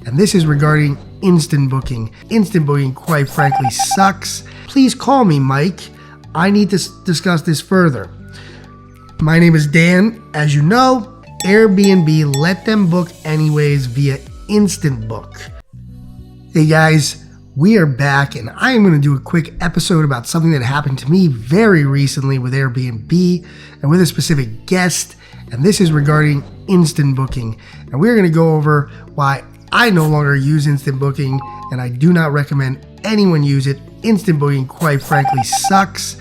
and this is regarding instant booking. Instant booking, quite frankly, sucks. Please call me, Mike. I need to discuss this further. My name is Dan. As you know, Airbnb let them book anyways via Instant Book. Hey guys, we are back, and I am going to do a quick episode about something that happened to me very recently with Airbnb and with a specific guest, and this is regarding instant booking. And we're going to go over why I no longer use instant booking, and I do not recommend anyone use it. Instant booking, quite frankly, sucks,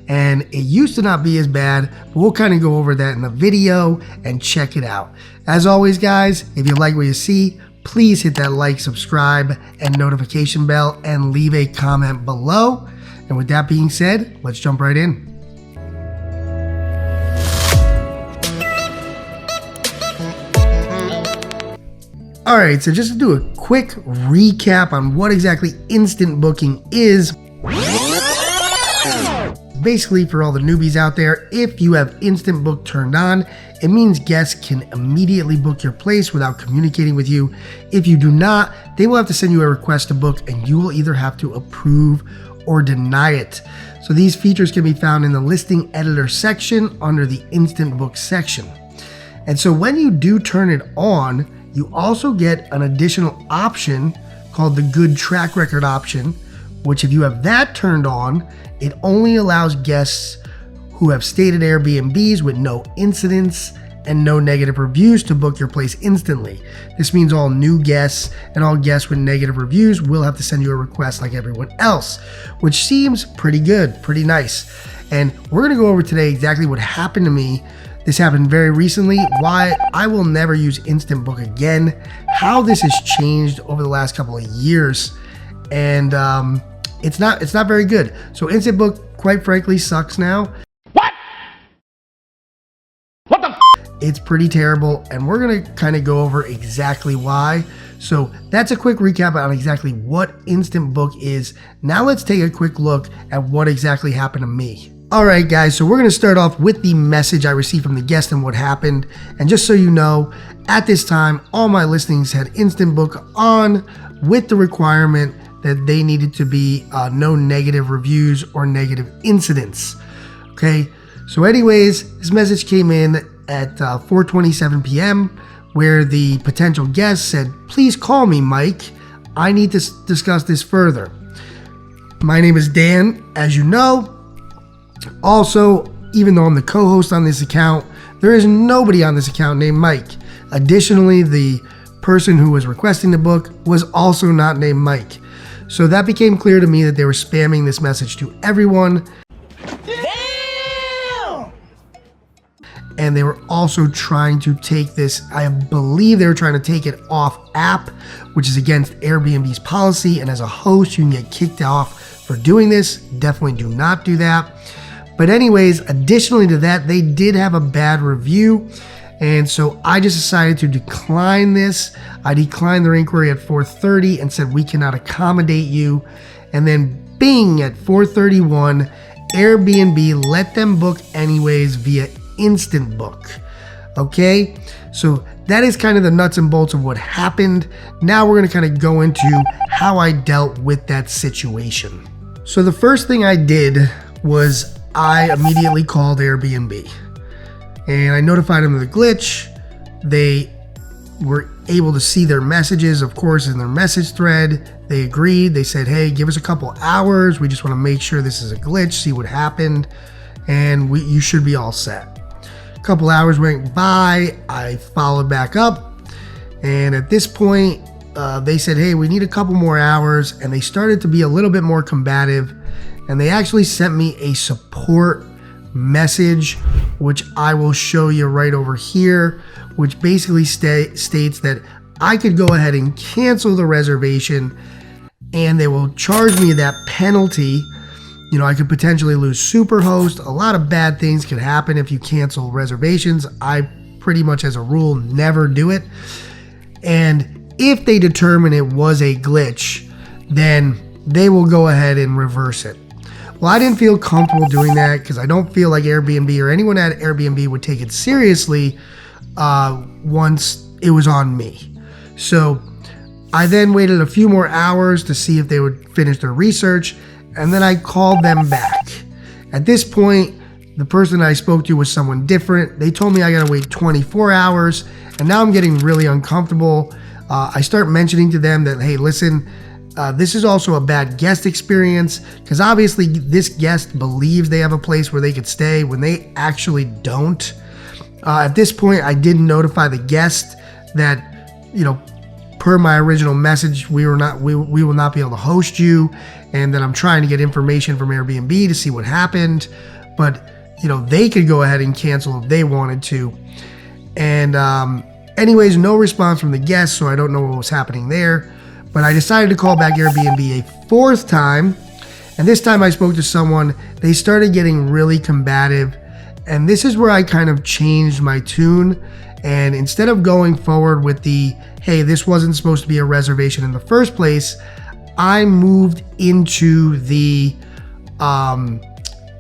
and it used to not be as bad, but we'll kind of go over that in the video and check it out. As always, guys, if you like what you see, please hit that like, subscribe, and notification bell, and leave a comment below. And with that being said, let's jump right in. Alright, so just to do a quick recap on what exactly instant booking is. Basically, for all the newbies out there, if you have instant book turned on, it means guests can immediately book your place without communicating with you. If you do not, they will have to send you a request to book, and you will either have to approve or deny it. So these features can be found in the listing editor section under the instant book section. And so when you do turn it on, you also get an additional option called the good track record option, which if you have that turned on, it only allows guests who have stayed at Airbnbs with no incidents and no negative reviews to book your place instantly. This means all new guests and all guests with negative reviews will have to send you a request like everyone else, which seems pretty good, pretty nice. And we're gonna go over today exactly what happened to me. This happened very recently, why I will never use Instant Book again, how this has changed over the last couple of years, and it's not very good. So Instant Book, quite frankly, sucks now. What the? It's pretty terrible, and we're gonna kind of go over exactly why. So that's a quick recap on exactly what Instant Book is. Now let's take a quick look at what exactly happened to me. Alright guys, so we're going to start off with the message I received from the guest and what happened. And just so you know, at this time, all my listings had Instant Book on with the requirement that they needed to be no negative reviews or negative incidents. Okay, so anyways, this message came in at 4:27 p.m. where the potential guest said, "Please call me, Mike. I need to discuss this further." My name is Dan, as you know. Also, even though I'm the co-host on this account, there is nobody on this account named Mike. Additionally, the person who was requesting the book was also not named Mike. So that became clear to me that they were spamming this message to everyone. Damn! And they were also trying to take this, I believe they were trying to take it off app, which is against Airbnb's policy. And as a host, you can get kicked off for doing this. Definitely do not do that. But anyways, additionally to that, they did have a bad review. And so I just decided to decline this. I declined their inquiry at 4:30 and said, "We cannot accommodate you." And then bing, at 4:31, Airbnb let them book anyways via Instant Book. Okay, so that is kind of the nuts and bolts of what happened. Now we're gonna kind of go into how I dealt with that situation. So the first thing I did was I immediately called Airbnb and I notified them of the glitch. They were able to see their messages, of course, in their message thread. They agreed. They said, "Hey, give us a couple hours. We just want to make sure this is a glitch, see what happened, and you should be all set." A couple hours went by. I followed back up, and at this point, they said, "Hey, we need a couple more hours," and they started to be a little bit more combative. And they actually sent me a support message, which I will show you right over here, which basically states that I could go ahead and cancel the reservation and they will charge me that penalty. You know, I could potentially lose Superhost. A lot of bad things could happen if you cancel reservations. I pretty much, as a rule, never do it. And if they determine it was a glitch, then they will go ahead and reverse it. Well, I didn't feel comfortable doing that because I don't feel like Airbnb or anyone at Airbnb would take it seriously once it was on me. So I then waited a few more hours to see if they would finish their research, and then I called them back. At this point, the person I spoke to was someone different. They told me I gotta wait 24 hours, and now I'm getting really uncomfortable. I start mentioning to them that, hey, listen, this is also a bad guest experience, because obviously this guest believes they have a place where they could stay when they actually don't. At this point, I did notify the guest that, per my original message, we will not be able to host you, and that I'm trying to get information from Airbnb to see what happened. But they could go ahead and cancel if they wanted to. And anyways, no response from the guests, so I don't know what was happening there. But I decided to call back Airbnb a fourth time, and this time I spoke to someone. They started getting really combative, and this is where I kind of changed my tune. And instead of going forward with the, hey, this wasn't supposed to be a reservation in the first place, I moved into the,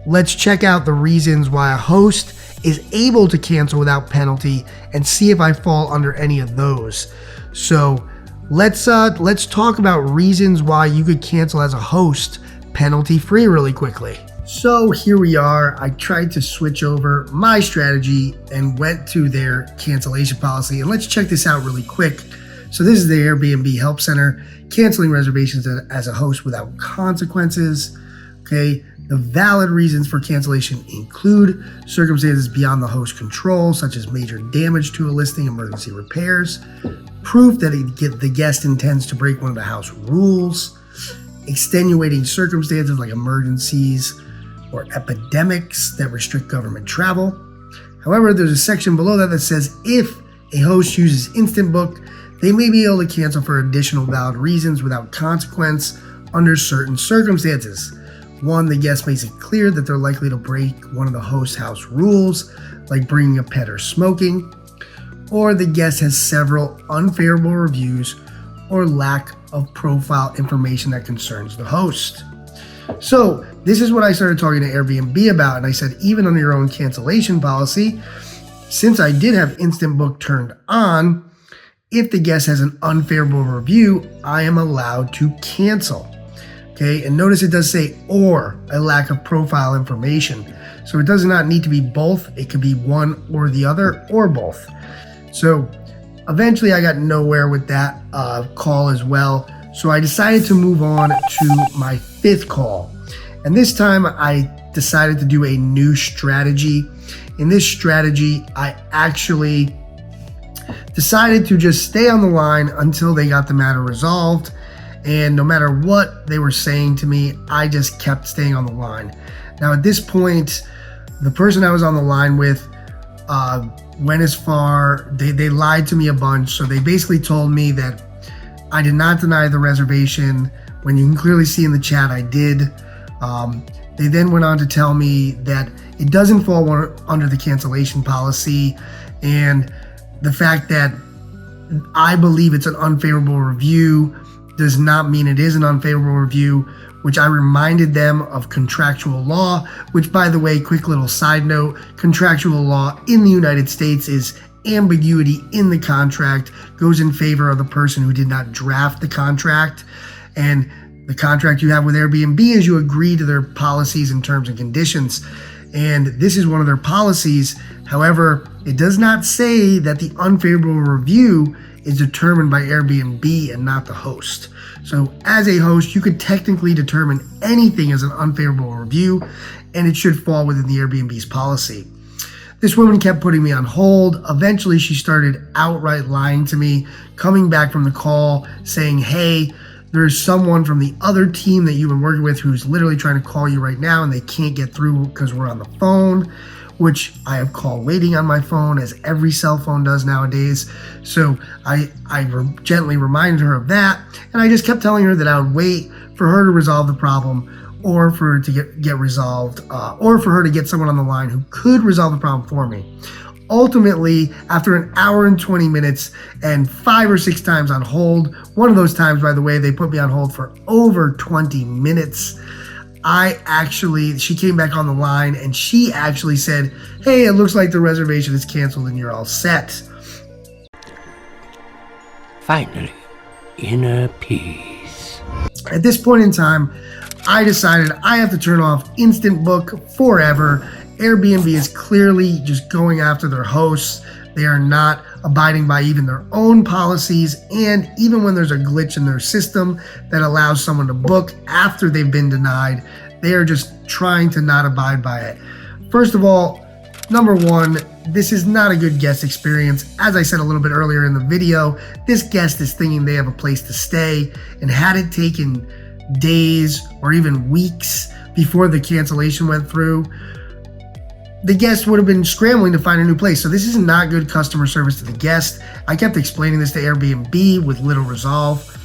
let's check out the reasons why a host is able to cancel without penalty and see if I fall under any of those. So let's talk about reasons why you could cancel as a host penalty free really quickly. So here we are. I tried to switch over my strategy and went to their cancellation policy, and let's check this out really quick. So this is the Airbnb Help Center, canceling reservations as a host without consequences. Okay, the valid reasons for cancellation include circumstances beyond the host's control, such as major damage to a listing, emergency repairs, proof that the guest intends to break one of the house rules, extenuating circumstances like emergencies or epidemics that restrict government travel. However, there's a section below that says if a host uses Instant Book, they may be able to cancel for additional valid reasons without consequence under certain circumstances. One, the guest makes it clear that they're likely to break one of the host's house rules, like bringing a pet or smoking, or the guest has several unfavorable reviews or lack of profile information that concerns the host. So this is what I started talking to Airbnb about, and I said, even under your own cancellation policy, since I did have Instant Book turned on, if the guest has an unfavorable review, I am allowed to cancel. Okay, and notice it does say or a lack of profile information. So it does not need to be both. It could be one or the other or both. So eventually I got nowhere with that call as well. So I decided to move on to my fifth call. And this time I decided to do a new strategy. In this strategy, I actually decided to just stay on the line until they got the matter resolved. And no matter what they were saying to me, I just kept staying on the line. Now at this point, the person I was on the line with went as far, they lied to me a bunch. So they basically told me that I did not deny the reservation, when you can clearly see in the chat I did. They then went on to tell me that it doesn't fall under the cancellation policy, and the fact that I believe it's an unfavorable review does not mean it is an unfavorable review, which I reminded them of contractual law, which, by the way, quick little side note, contractual law in the United States is ambiguity in the contract goes in favor of the person who did not draft the contract. And the contract you have with Airbnb is you agree to their policies and terms and conditions. And this is one of their policies. However, it does not say that the unfavorable review is determined by Airbnb and not the host. So as a host, you could technically determine anything as an unfavorable review, and it should fall within the Airbnb's policy. This woman kept putting me on hold. Eventually, she started outright lying to me, coming back from the call saying, hey, there's someone from the other team that you've been working with who's literally trying to call you right now, and they can't get through because we're on the phone, which I have call waiting on my phone, as every cell phone does nowadays. So I gently reminded her of that, and I just kept telling her that I would wait for her to resolve the problem, or for it to get resolved, or for her to get someone on the line who could resolve the problem for me. Ultimately, after an hour and 20 minutes and 5 or 6 times on hold, one of those times, by the way, they put me on hold for over 20 minutes, she came back on the line and she actually said, hey, it looks like the reservation is canceled and you're all set. Finally, inner peace. At this point in time, I decided I have to turn off Instant Book forever. Airbnb is clearly just going after their hosts. They are not abiding by even their own policies, and even when there's a glitch in their system that allows someone to book after they've been denied, they are just trying to not abide by it. First of all, number one, this is not a good guest experience. As I said a little bit earlier in the video, this guest is thinking they have a place to stay, and had it taken days or even weeks before the cancellation went through, the guest would have been scrambling to find a new place. So this is not good customer service to the guest. I kept explaining this to Airbnb with little resolve.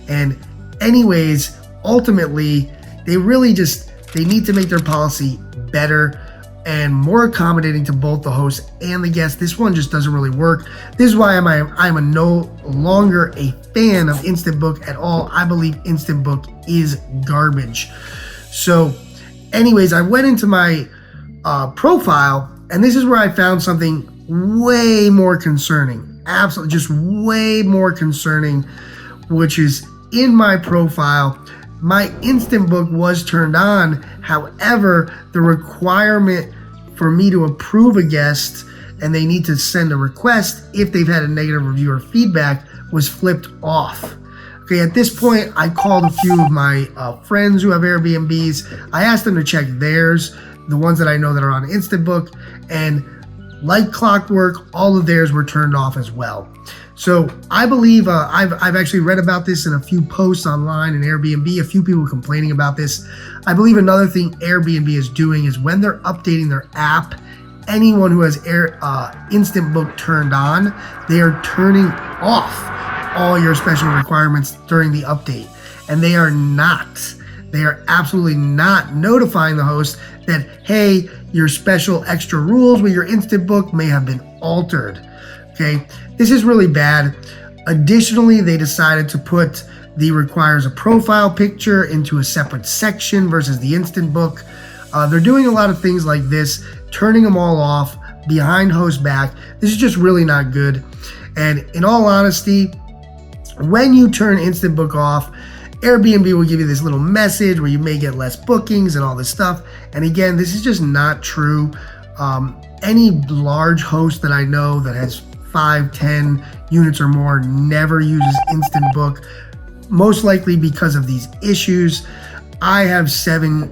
And anyways, ultimately, they need to make their policy better and more accommodating to both the host and the guest. This one just doesn't really work. This is why I'm no longer a fan of Instant Book at all. I believe Instant Book is garbage. So anyways, I went into my profile, and this is where I found something way more concerning. Absolutely, just way more concerning, which is in my profile. My Instant Book was turned on. However, the requirement for me to approve a guest and they need to send a request if they've had a negative review or feedback was flipped off. Okay, at this point, I called a few of my friends who have Airbnbs. I asked them to check theirs, the ones that I know that are on Instant Book, and like clockwork, all of theirs were turned off as well. So I believe I've actually read about this in a few posts online in Airbnb, a few people complaining about this. I believe another thing Airbnb is doing is when they're updating their app, anyone who has Instant Book turned on, they are turning off all your special requirements during the update. And they are absolutely not notifying the host that, hey, your special extra rules with your Instant Book may have been altered. Okay, this is really bad. Additionally, they decided to put the requires a profile picture into a separate section versus the Instant Book. They're doing a lot of things like this, turning them all off behind host back. This is just really not good. And in all honesty, when you turn Instant Book off, Airbnb will give you this little message where you may get less bookings and all this stuff. And again, this is just not true. Any large host that I know that has 5, 10 units or more never uses Instant Book, most likely because of these issues. I have seven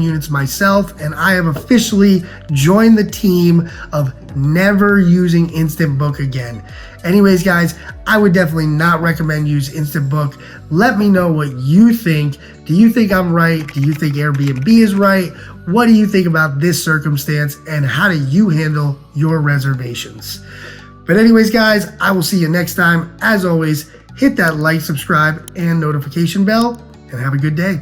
units myself, and I have officially joined the team of never using Instant Book again. Anyways, guys, I would definitely not recommend use Instant Book. Let me know what you think. Do you think I'm right? Do you think Airbnb is right? What do you think about this circumstance, and how do you handle your reservations? But anyways, guys, I will see you next time. As always, hit that like, subscribe, and notification bell, and have a good day.